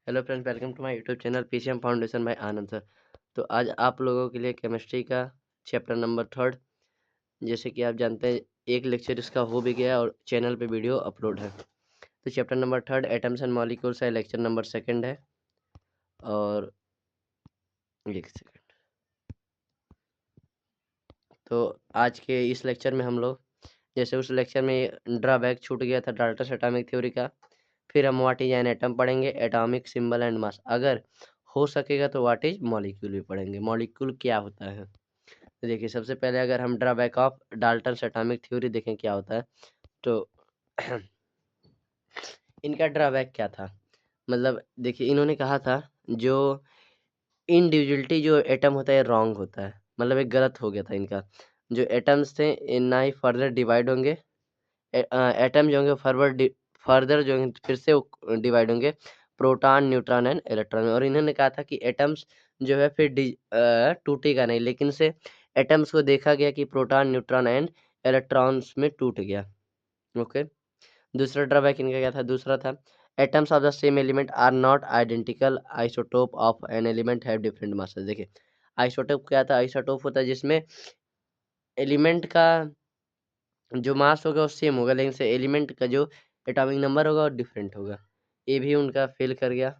Hello friends, welcome to my YouTube channel PCM foundation by Anand sir. तो आज आप लोगों के लिए केमिस्ट्री का चैप्टर नंबर 3, जैसे कि आप जानते हैं एक लेक्चर इसका हो भी गया और चैनल पे वीडियो अपलोड है। तो chapter number 3 atoms and molecules है, लेक्चर नंबर 2 है। और एक सेकंड। तो आज के इस लेक्चर में हम लोग, जैसे उस लेक्चर में ड्रॉबैक छूट गया था डाल्टन एटॉमिक थ्योरी का, फिर हम व्हाट इज एन एटम पढ़ेंगे, एटॉमिक सिंबल एंड मास, अगर हो सकेगा तो व्हाट इज मॉलिक्यूल भी पढ़ेंगे, मॉलिक्यूल क्या होता है। तो देखिए, सबसे पहले अगर हम drawback of Dalton atomic theory देखें क्या होता है, तो इनका ड्रॉबैक क्या था। मतलब देखिए, इन्होंने कहा था जो इंडिविजुअलिटी जो एटम होता है रॉन्ग होता है, मतलब एक गलत हो गया था इनका। जो एटम्स थे ना ही फर्दर डिवाइड होंगे, एटम जो होंगे फर्दर जो होंगे फिर से डिवाइड होंगे प्रोटॉन, न्यूट्रॉन एंड इलेक्ट्रॉन में। और इन्होंने कहा था कि एटम्स जो है फिर टूटेगा नहीं, लेकिन से एटम्स को देखा गया कि प्रोटॉन, न्यूट्रॉन एंड इलेक्ट्रॉन्स में टूट गया। ओके। दूसरा ड्रॉबैक इनका क्या था, दूसरा था atoms of the same element are not identical, isotope of an element have different masses. देखिए, आइसोटोप क्या था, आइसोटोप होता है जिसमें एलिमेंट का जो मास होगा वो सेम होगा, लेकिन से एलिमेंट का जो एटॉमिक नंबर होगा वो डिफरेंट होगा। ये भी उनका फेल कर गया।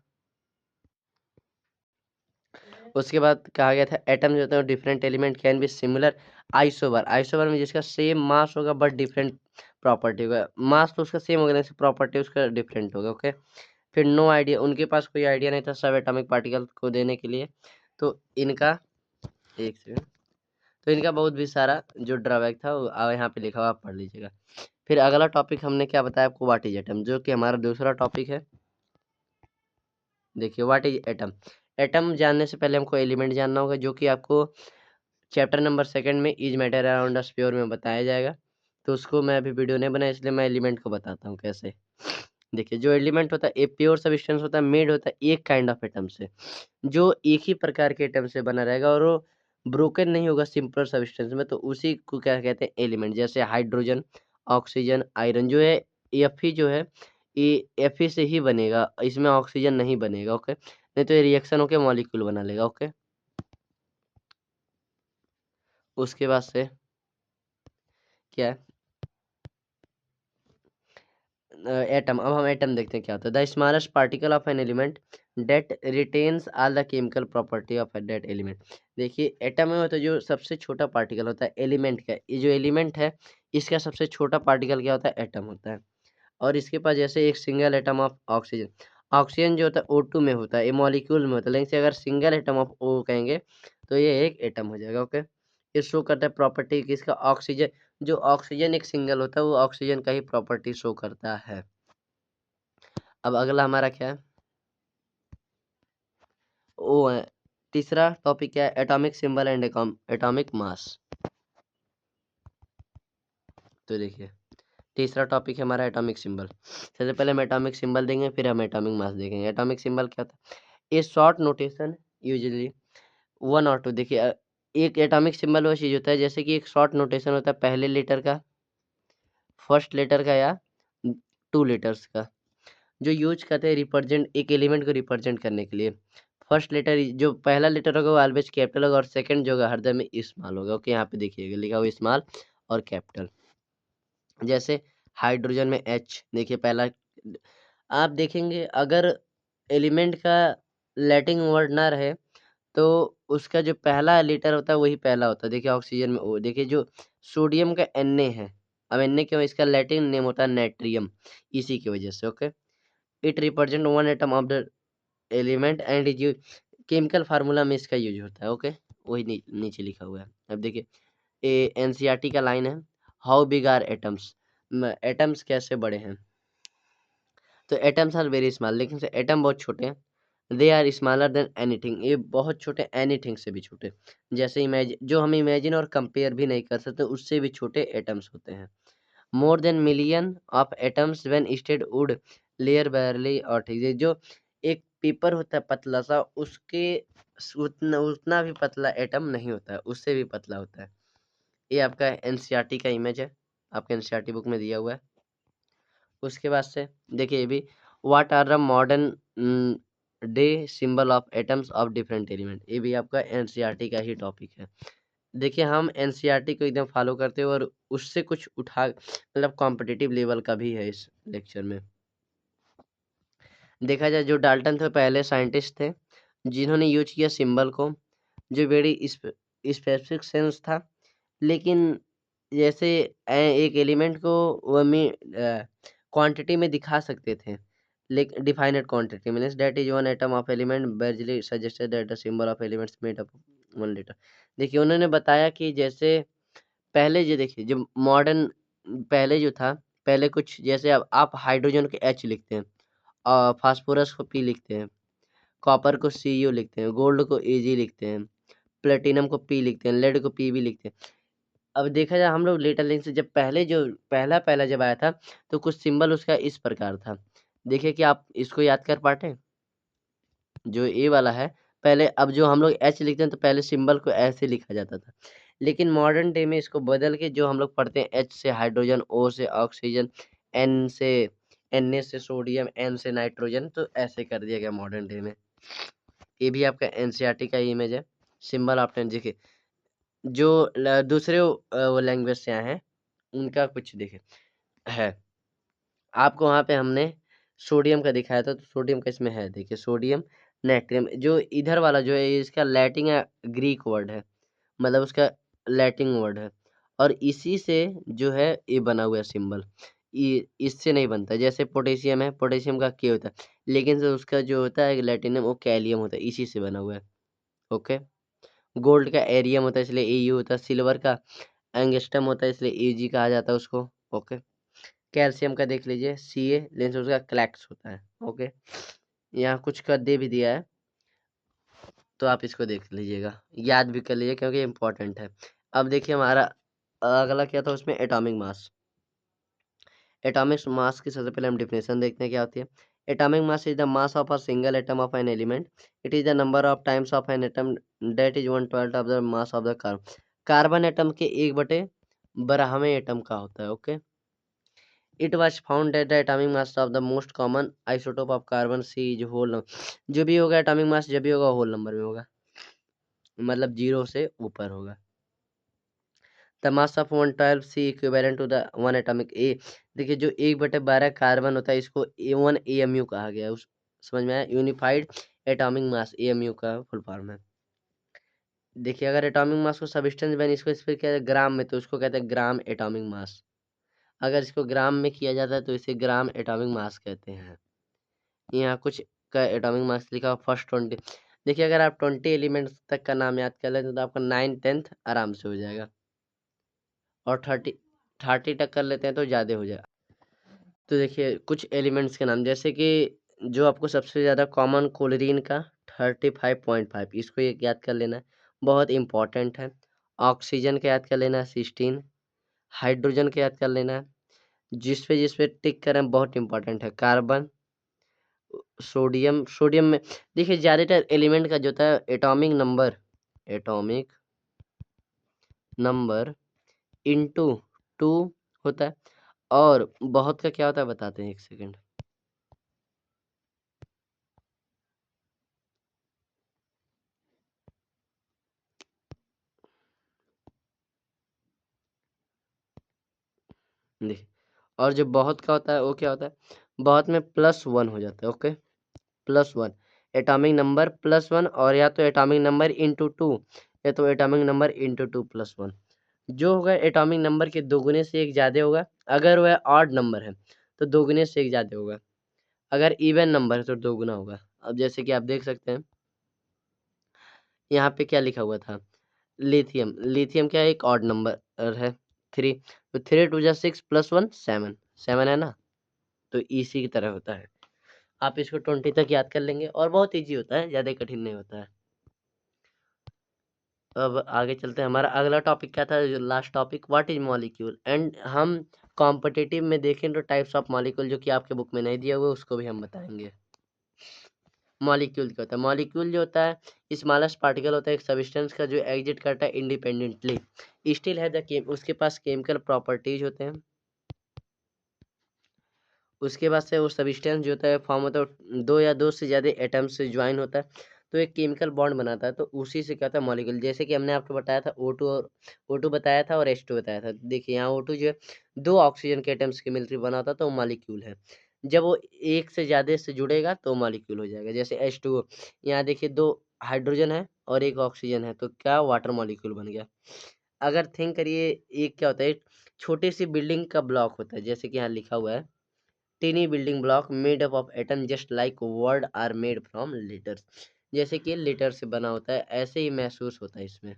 उसके बाद कहा गया था एटम जो होता है different element can be similar isobar, isobar में जिसका सेम मास होगा बट डिफरेंट प्रॉपर्टी होगा। मास तो उसका सेम होगा लेकिन प्रॉपर्टी उसका डिफरेंट होगा। ओके। फिर नो आइडिया, उनके पास कोई आइडिया नहीं था सब एटॉमिक पार्टिकल को देने के लिए। तो इनका एक सेकंड, तो इनका बहुत भी सारा जो ड्रॉबैक था वो यहाँ पे लिखा हुआ, आप पढ़ लीजिएगा। फिर अगला टॉपिक हमने क्या बताया आपको, व्हाट इज एटम, जो कि हमारा दूसरा टॉपिक है। देखिए, व्हाट इज एटम। एटम जानने से पहले हमको एलिमेंट जानना होगा, जो कि आपको चैप्टर नंबर 2 में is matter around us pure में बताया जाएगा। तो उसको मैं अभी वीडियो नहीं बनाया, इसलिए मैं एलिमेंट को बताता हूँ कैसे। देखिए, जो एलिमेंट होता है एक प्योर सब्सटेंस होता है, मेड होता है एक काइंड ऑफ एटम से, जो एक ही प्रकार के एटम से बना रहेगा और वो ब्रोकन नहीं होगा सिंपल सब्सटेंस में, तो उसी को क्या कहते हैं, एलिमेंट। जैसे हाइड्रोजन, ऑक्सीजन, आयरन जो है Fe जो है ये Fe से ही बनेगा, इसमें ऑक्सीजन नहीं बनेगा। ओके, नहीं तो ये रिएक्शन होकर मॉलिक्यूल बना लेगा। ओके। उसके बाद से क्या है, एटम। अब हम एटम देखते हैं क्या होता है। The smallest particle of an element that retains all the chemical property of that element. देखिए, एटम में होता है जो सबसे छोटा पार्टिकल होता है एलिमेंट का, ये जो एलिमेंट है इसका सबसे छोटा पार्टिकल क्या होता है, एटम होता है। और इसके पास जैसे एक single atom of oxygen, oxygen जो होता है O2 में होता है, ये मॉलिक्यूल में होता है, लेकिन से अगर सिंगल एटम ऑफ O कहेंगे तो ये एक एटम हो जाएगा। ओके। ये शो करता है प्रॉपर्टी किसका, ऑक्सीजन। जो ऑक्सीजन एक सिंगल होता है वो ऑक्सीजन का ही प्रॉपर्टी शो करता है। अब अगला हमारा क्या है, वो है तीसरा टॉपिक क्या है, atomic symbol and atomic mass. तो देखिए, तीसरा टॉपिक है हमारा एटॉमिक सिंबल। सबसे पहले हम एटॉमिक सिंबल देंगे, फिर हम एटॉमिक मास देखेंगे। एटॉमिक सिंबल क्या होता है, ए शॉर्ट नोटेशन यूजुअली 1 और 2। देखिए, एक एटॉमिक सिंबल वो चीज होता है जैसे कि एक शॉर्ट नोटेशन होता है पहले लेटर का, फर्स्ट लेटर का, या 2 लेटर्स का, जो यूज करते हैं रिप्रेजेंट एक एलिमेंट को रिप्रेजेंट करने के लिए। फर्स्ट लेटर जो पहला लेटर होगा वो ऑलवेज कैपिटल होगा और सेकंड जो होगा हरदम में स्मॉल होगा। ओके, यहाँ पे देखिएगा लिखा हुआ स्मॉल और कैपिटल। जैसे हाइड्रोजन में H, देखिए पहला, आप देखेंगे अगर एलिमेंट का लैटिन वर्ड ना रहे तो उसका जो पहला लेटर होता है वही पहला होता है। देखिए ऑक्सीजन में O, देखिए जो सोडियम का Na है, अब Na क्यों, इसका लैटिन नेम होता है नाइट्रियम, इसी की वजह से। Okay. It represent one atom of the element and is chemical formula में इसका यूज होता है। ओके, वही नीचे लिखा हुआ है। अब देखिए, ये एनसीईआरटी का लाइन है, how big are atoms, atoms कैसे बड़े हैं। तो एटम्स आर वेरी स्मॉल, लेकिन से एटम बहुत छोटे हैं। They are smaller than anything, ये बहुत छोटे, एनीथिंग से भी छोटे। जैसे इमेजिन, जो हम इमेजिन और कंपेयर भी नहीं कर सकते उससे भी छोटे एटम्स होते हैं। More than million of atoms when stacked would layer barely, और ठीक है, जो एक पेपर होता है पतला सा, उसके उतना भी पतला एटम नहीं होता है, उससे भी पतला होता है। ये आपका एनसीईआरटी का इमेज है, आपके एनसीईआरटी बुक में दिया हुआ है। उसके बाद से देखिए ये भी, what are the modern day symbol of atoms of different element, ये भी आपका एनसीईआरटी का ही टॉपिक है। देखिए हम एनसीईआरटी को एकदम फॉलो करते हैं और उससे कुछ उठा मतलब कॉम्पिटिटिव लेवल का भी है इस लेक्चर में। देखा जाए जो डाल्टन थे पहले साइंटिस्ट थे जिन्होंने यूज किया सिंबल को, जो वेरी स्पेसिफिक सेंस था, लेकिन जैसे एक एलिमेंट को वो में क्वांटिटी में दिखा सकते थे, लेकिन defined quantity means that is one atom of element Berzelius suggested that the symbol of elements made up one letter. देखिए उन्होंने बताया कि जैसे पहले जो देखिए जो मॉडर्न पहले जो था, पहले कुछ जैसे अब आप हाइड्रोजन को एच लिखते हैं और फास्फोरस को पी लिखते हैं, कॉपर को सी लिखते हैं, गोल्ड को एजी लिखते हैं, प्लेटिनम को पी लिखते हैं, लेड को पी भी लिखते हैं। अब देखा जाए हम लोग लेटर लिंक से जब पहले जो पहला जब आया था तो कुछ सिंबल उसका इस प्रकार था। देखिए कि आप इसको याद कर पाते, जो ए वाला है पहले, अब जो हम लोग एच लिखते हैं तो पहले सिंबल को ऐसे लिखा जाता था, लेकिन मॉडर्न डे में इसको बदल के जो हम लोग पढ़ते हैं एच से हाइड्रोजन, ओ से ऑक्सीजन, एन से Na से सोडियम, एन से नाइट्रोजन, तो ऐसे कर दिया गया मॉडर्न डे में। ये भी आपका एनसीईआरटी का इमेज है। सिंबल आपने देखिए जो दूसरे वो लैंग्वेज से आए हैं उनका कुछ देखे है। आपको वहाँ पे हमने सोडियम का दिखाया था, तो सोडियम का इसमें है, देखिए सोडियम नाइट्रियम, जो इधर वाला जो है इसका लैटिन या ग्रीक वर्ड है, मतलब उसका लैटिन वर्ड है, और इसी से जो है ये बना हुआ है सिंबल, इससे नहीं बनता। जैसे पोटेशियम है, पोटेशियम का के होता है, लेकिन जो उसका जो होता है लैटिनम वो कैलियम होता है, इसी से बना हुआ है। ओके, गोल्ड का एरियम होता है इसलिए एयू होता है, सिल्वर का एंगस्टम होता है इसलिए एजी कहा जाता है उसको। ओके, कैल्शियम का देख लीजिए सी ए, लेकिन उसका क्लैक्स होता है। ओके, यहाँ कुछ का दे भी दिया है तो आप इसको देख लीजिएगा, याद भी कर लीजिए क्योंकि इम्पोर्टेंट है। अब देखिए हमारा अगला क्या था उसमें, एटॉमिक मास। एटॉमिक मास की सबसे पहले हम डिफिनेशन देखते हैं क्या होती है। Atomic mass is the mass of a single atom of an element, it is the number of times of an atom that is 1/12 of the mass of the carbon. Carbon atom के 1/12वें atom का होता है। Okay, it was found that the atomic mass of the most common isotope of carbon C is whole number. जो भी होगा atomic mass जब भी होगा होल नंबर में होगा, मतलब 0 से ऊपर होगा। The mass of 112 C equivalent to the 1 atomic a. देखिए जो 1/12 कार्बन होता है इसको A1 AMU कहा गया है। उस समझ में आया, यूनिफाइड एटॉमिक मास AMU का फुल फॉर्म है। देखिए अगर एटॉमिक मास को सबस्टेंस बन इसको स्पेसिफाई किया जाए ग्राम में तो उसको कहते हैं ग्राम एटॉमिक मास। अगर इसको ग्राम में किया जाता है तो इसे ग्राम एटॉमिक मास कहते हैं। यहाँ कुछ का एटॉमिक मास लिखा फर्स्ट 20। देखिए अगर आप 20 एलिमेंट्स तक का नाम याद कर लेते तो आपका 9th 10th आराम से हो जाएगा, और 30 तक कर लेते हैं तो ज़्यादा हो जाएगा। तो देखिए कुछ एलिमेंट्स के नाम, जैसे कि जो आपको सबसे ज़्यादा कॉमन क्लोरीन का 35.5, इसको एक याद कर लेना है, बहुत इंपॉर्टेंट है। ऑक्सीजन का याद कर लेना है 16, हाइड्रोजन का याद कर लेना है, जिस पे टिक करें बहुत इंपॉर्टेंट है, कार्बन, सोडियम। सोडियम में देखिए ज़्यादातर एलिमेंट का जो होता है एटॉमिक नंबर इंटू 2 होता है, और बहुत का क्या होता है बताते हैं, एक सेकेंड। देखिए और जो बहुत का होता है वो क्या होता है, बहुत में +1 हो जाता है। ओके, +1 एटॉमिक नंबर +1, और या तो एटॉमिक नंबर इंटू 2 या तो एटॉमिक नंबर इंटू 2 +1। जो होगा एटॉमिक नंबर के दोगुने से एक ज़्यादा होगा, अगर वह ऑड नंबर है तो दोगुने से एक ज़्यादा होगा, अगर इवन नंबर है तो दोगुना होगा। अब जैसे कि आप देख सकते हैं यहाँ पे क्या लिखा हुआ था, लिथियम। लिथियम क्या है, एक ऑड नंबर है 3, तो 3 2 जा 6 +1 7, 7 है ना, तो इसी की तरह होता है। आप इसको 20 तक याद कर लेंगे और बहुत इजी होता है, ज़्यादा कठिन नहीं होता है। अब आगे चलते हैं, हमारा अगला टॉपिक क्या था, last topic, what is molecule. And हम कॉम्पिटिटिव में देखें तो टाइप्स ऑफ मॉलिक्यूल जो कि आपके बुक में नहीं दिया हुआ उसको भी हम बताएंगे। मॉलिक्यूल क्या होता है, मॉलिक्यूल जो होता है स्मॉलेस्ट पार्टिकल होता है एक सब्सटेंस का जो एग्जिट करता है इंडिपेंडेंटली, स्टिल है द उसके पास केमिकल प्रॉपर्टीज होते हैं उसके बाद से वो सब्सटेंस जो होता है फॉर्म होता है, दो या दो से ज़्यादा एटम्स से ज्वाइन होता है, तो एक केमिकल बॉन्ड बनाता है, तो उसी से क्या होता है मॉलिक्यूल। जैसे कि हमने आपको बताया था O2 और O2 बताया था और H2 बताया था। देखिए यहाँ O2 जो है दो ऑक्सीजन के एटम्स के मिलकर बना होता है, तो मॉलिक्यूल है। जब वो एक से ज़्यादा से जुड़ेगा तो मॉलिक्यूल हो जाएगा। जैसे H2O, यहाँ देखिए दो हाइड्रोजन है और एक ऑक्सीजन है, तो क्या वाटर मॉलिक्यूल बन गया। अगर थिंक करिए, एक क्या होता है, छोटी सी बिल्डिंग का ब्लॉक होता है, जैसे कि यहाँ लिखा हुआ है tiny building block made up of atom just like word are made from letters. जैसे कि लेटर से बना होता है, ऐसे ही महसूस होता है इसमें।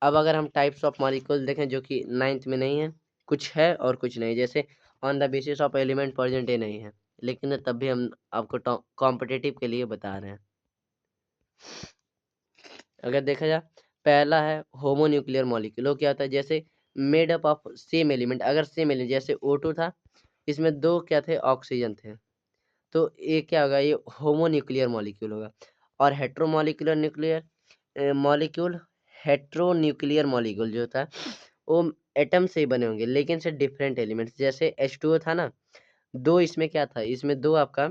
अब अगर हम टाइप्स ऑफ मॉलिक्यूल देखें, जो कि 9th में नहीं है, कुछ है और कुछ नहीं। जैसे on the basis of element present ये नहीं है, लेकिन तब भी हम आपको कॉम्पिटिटिव के लिए बता रहे हैं। अगर देखा जाए, पहला है होमोन्यूक्लियर मॉलिक्यूल। वो क्या होता है, जैसे made up of same element. अगर सेम एलिमेंट जैसे O2 था, इसमें दो क्या थे, ऑक्सीजन थे, तो ये क्या होगा, ये होमोन्यूक्लियर मॉलिक्यूल होगा। और हेट्रोमॉलिक्यूलर न्यूक्लियर मॉलिक्यूल, हेट्रोन्यूक्लियर मॉलिक्यूल जो होता है वो एटम से ही बने होंगे, लेकिन से डिफरेंट एलिमेंट्स। जैसे H2O था ना, दो इसमें क्या था, इसमें दो आपका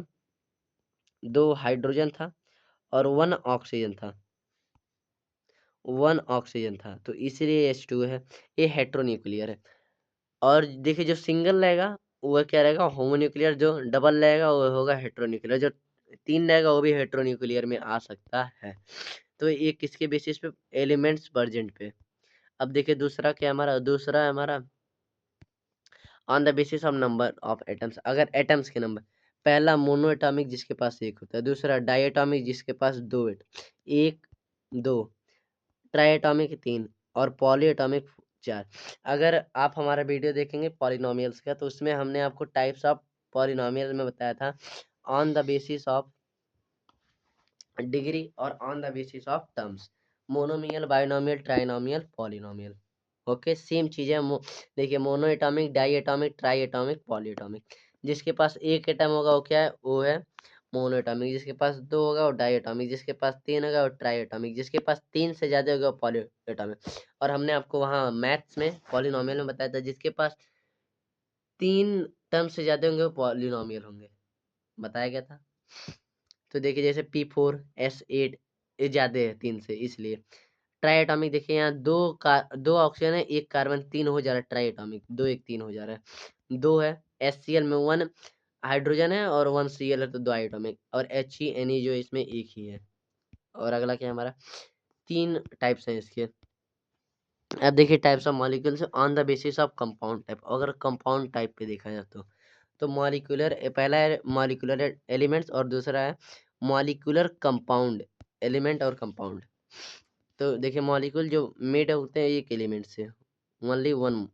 दो हाइड्रोजन था और वन ऑक्सीजन था, तो इसीलिए H2O है। ये हेट्रोन्यूक्लियर है। और देखिए जो सिंगल रहेगा वो क्या रहेगा, होमोन्यूक्लियर। जो डबल रहेगा वो होगा हेट्रोन्यूक्लियर। जो तीन रहेगा वो भी हेट्रोन्यूक्लियर में आ सकता है। तो ये किसके बेसिस पे, एलिमेंट्स वर्जेंट पे। अब देखिए दूसरा क्या हमारा, दूसरा है हमारा on the basis of number of atoms. अगर एटम्स के नंबर, पहला मोनो एटॉमिक जिसके पास एक होता है, दूसरा डाइएटॉमिक जिसके पास दो एक दो, ट्राइएटॉमिक तीन और पॉलीएटॉमिक चार। अगर आप हमारा वीडियो देखेंगे पॉलिनोमियल्स का, तो उसमें हमने आपको टाइप्स ऑफ पॉलिनोमियल में बताया था on the basis of degree और on the basis of terms, monomial, binomial, trinomial, polynomial. Okay, same चीज़ है। देखिए mono atomic, di atomic, tri atomic, poly atomic. जिसके पास एक एटम होगा वो क्या है, वो है मोनो एटॉमिक। जिसके पास दो होगा वो डाई एटॉमिक, जिसके पास तीन होगा वो ट्राई एटॉमिक, जिसके पास तीन से ज़्यादा होगा वो पॉली एटॉमिक। और हमने आपको वहाँ मैथ्स में पॉलिनोमियल में बताया था, जिसके पास तीन टर्म से ज़्यादा होंगे वो पॉलिनोमियल होंगे, बताया गया था। तो देखिए जैसे P4S8 ये ज़्यादा है तीन से, इसलिए। ट्राई एटॉमिक देखिए यहाँ दो ऑक्सीजन है, एक कार्बन, तीन हो जा रहा है ट्राई एटॉमिक, दो एक तीन हो जा रहा है। दो है HCl में वन हाइड्रोजन है और वन Cl है, तो दो एटॉमिक। और HENE जो इसमें एक ही है। और अगला क्या है हमारा, तीन टाइप्स हैं इसके। अब देखिए types of molecules on the basis of compound type. अगर कंपाउंड टाइप पे देखा जाए तो मॉलिक्यूलर, पहला है मॉलिक्यूलर एलिमेंट्स और दूसरा है मॉलिक्यूलर कंपाउंड, एलिमेंट और कंपाउंड। तो देखिए मॉलिक्यूल जो मेड होते हैं एक एलिमेंट से, ओनली वन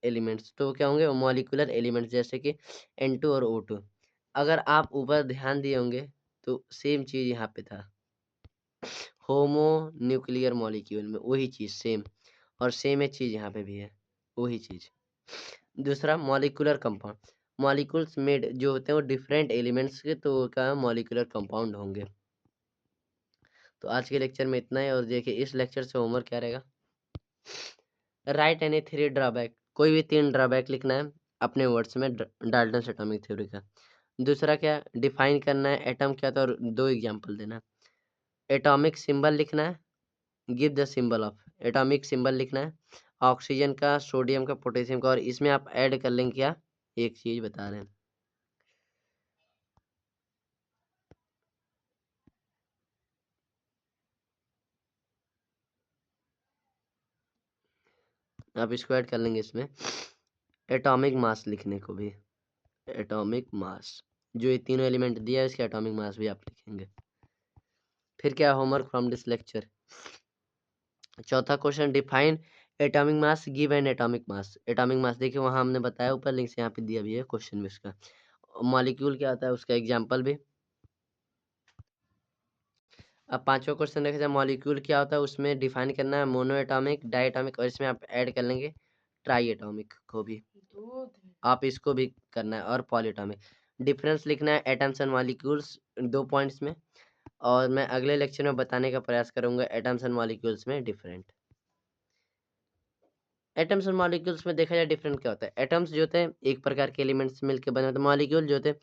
एलिमेंट्स, तो क्या होंगे मॉलिक्यूलर एलिमेंट्स, जैसे कि N2 और O2। अगर आप ऊपर ध्यान दिए होंगे तो सेम चीज़ यहाँ पे था, होमो न्यूक्लियर मॉलिक्यूल में वही चीज़ सेम, और सेम है चीज़ यहाँ पे भी है, वही चीज़। दूसरा मॉलिक्यूलर कंपाउंड, मॉलिक्यूल्स मेड जो होते हैं वो डिफरेंट एलिमेंट्स के, तो क्या मॉलिक्यूलर कंपाउंड होंगे। तो आज के लेक्चर में इतना है। और देखिए इस लेक्चर से होमवर्क क्या रहेगा, राइट एनी थ्री ड्रॉबैक, कोई भी तीन ड्रॉबैक लिखना है अपने वर्ड्स में डाल्टन्स एटॉमिक थ्योरी का। दूसरा क्या, डिफाइन करना है एटम क्या था और दो एग्जांपल देना है। एटॉमिक सिंबल लिखना है, give the symbol of atomic symbol लिखना है, ऑक्सीजन का, सोडियम का, पोटेशियम का। और इसमें आप ऐड कर लेंगे क्या, एक चीज़ बता रहे हैं, आप इसको ऐड कर लेंगे इसमें, एटॉमिक मास लिखने को भी, एटॉमिक मास जो ये तीनों एलिमेंट दिया है इसके एटॉमिक मास भी आप लिखेंगे। फिर क्या होमवर्क फ्रॉम दिस लेक्चर, चौथा question, define atomic mass, give an atomic mass. Atomic mass देखिए वहाँ हमने बताया, ऊपर लिंक से यहाँ पे दिया भी है क्वेश्चन में इसका। मॉलिक्यूल क्या होता है उसका एग्जांपल भी। अब पांचवा क्वेश्चन देखा जाए, मॉलिक्यूल क्या होता है उसमें डिफाइन करना है, मोनो एटॉमिक, डाई एटॉमिक, और इसमें आप ऐड कर लेंगे ट्राई एटॉमिक को भी, आप इसको भी करना है, और पॉलीएटॉमिक। डिफरेंस लिखना है एटम्स एंड मॉलिक्यूल्स दो पॉइंट्स में, और मैं अगले लेक्चर में बताने का प्रयास करूंगा एटम्स एंड मॉलिक्यूल्स में डिफरेंट। एटम्स और मॉलिक्यूल्स में देखा जाए डिफरेंट क्या होता है। एटम्स जो होते हैं एक प्रकार के एलिमेंट्स से मिलकर बने होते हैं, मॉलिक्यूल जो होते हैं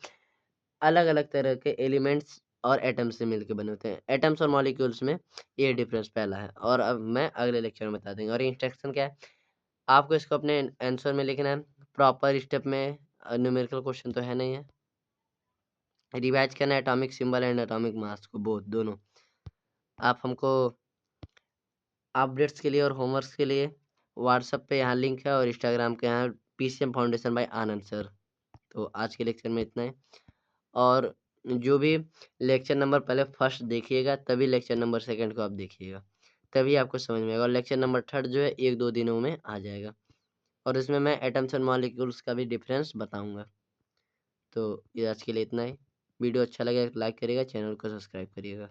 अलग अलग तरह के एलिमेंट्स और एटम्स से मिलकर बने होते हैं। एटम्स और मॉलिक्यूल्स में ये डिफरेंस पहला है, और अब मैं अगले लेक्चर में बता देंगे। और इंस्ट्रक्शन क्या है, आपको इसको अपने आंसर में लिखना है प्रॉपर स्टेप में। न्यूमेरिकल क्वेश्चन तो है नहीं है। रिवाइज करना है atomic symbol and atomic mass को, बोथ दोनों। आप हमको अपडेट्स के लिए और होमवर्क्स के लिए व्हाट्सएप पे यहाँ लिंक है, और इंस्टाग्राम के यहाँ PCM foundation by Anand sir. तो आज के लेक्चर में इतना ही। और जो भी लेक्चर नंबर पहले फर्स्ट देखिएगा, तभी लेक्चर नंबर सेकंड को आप देखिएगा, तभी आपको समझ में आएगा। और लेक्चर नंबर थर्ड जो है 1-2 दिनों में आ जाएगा, और इसमें मैं एटम्स एंड मॉलिक्यूल्स का भी डिफरेंस बताऊंगा। तो ये आज के लिए इतना ही। वीडियो अच्छा लगे लाइक करिएगा, चैनल को सब्सक्राइब करिएगा।